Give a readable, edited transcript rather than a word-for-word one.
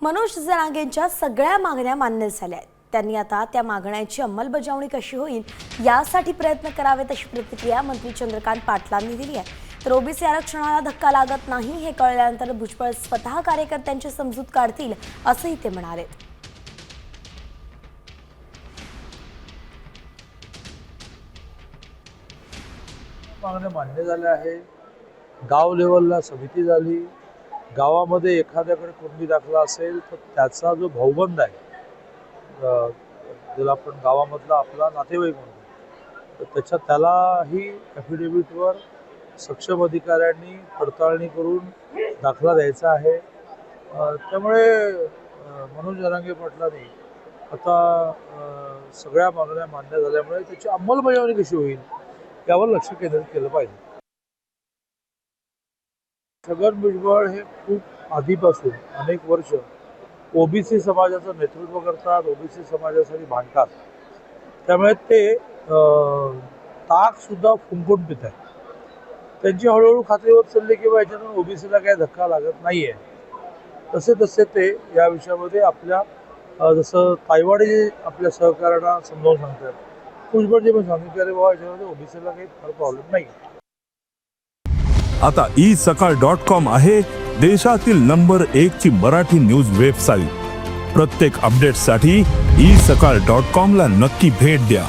मनोज जरांगेंच्या सगळ्या मागण्या मान्य झाल्या आहेत। त्यांनी आता त्या मागण्यांची अंमलबजावणी कशी होईल यासाठी प्रयत्न करावेत अशी प्रतिक्रिया मंत्री चंद्रकांत पाटलांनी दिली आहे। तर ओबीसी आरक्षणाला धक्का लागत नाही हे कळल्यानंतर भुजबळ स्वतः कार्यकर्त्यांची समजूत काढतील असंही ते म्हणाले। मागण्या मान्य झाल्या आहे। गाव लेवलला समिती झाली। गावामध्ये एखाद्याकडे कुणबी दाखला असेल तर त्याचा जो भाऊबंद आहे, ज्याला आपण गावामधला आपला नातेवाईक म्हणतो, तर त्यालाही ॲफिडेव्हिटवर सक्षम अधिकाऱ्यांनी पडताळणी करून दाखला द्यायचा आहे। त्यामुळे मनोज जरांगे पाटलांनी आता सगळ्या मागण्या मान्य झाल्यामुळे त्याची अंमलबजावणी कशी होईल यावर लक्ष केंद्रित केलं पाहिजे। छगन भुजबळ हे खूप आधीपासून अनेक वर्ष ओबीसी समाजाचं नेतृत्व करतात, ओबीसी समाजासाठी भांडतात। त्यामुळे ते ताक सुद्धा फुंकून पित आहेत। त्यांची हळूहळू खात्री होत चालली की याच्यातून ओबीसीला काही धक्का लागत नाही आहे। तसे तसे ते या विषयामध्ये आपल्या जसं ताईवाडी आपल्या सहकार्यांना समजावून सांगतात, भुजबळजी पण सांगितले अरे बाबा याच्यामध्ये ओबीसीला काही फार प्रॉब्लेम नाही। आता isakal.com आहे देशातील नंबर 1 ची मराठी न्यूज वेबसाईट। प्रत्येक अपडेटसाठी isakal.com ला नक्की भेट द्या।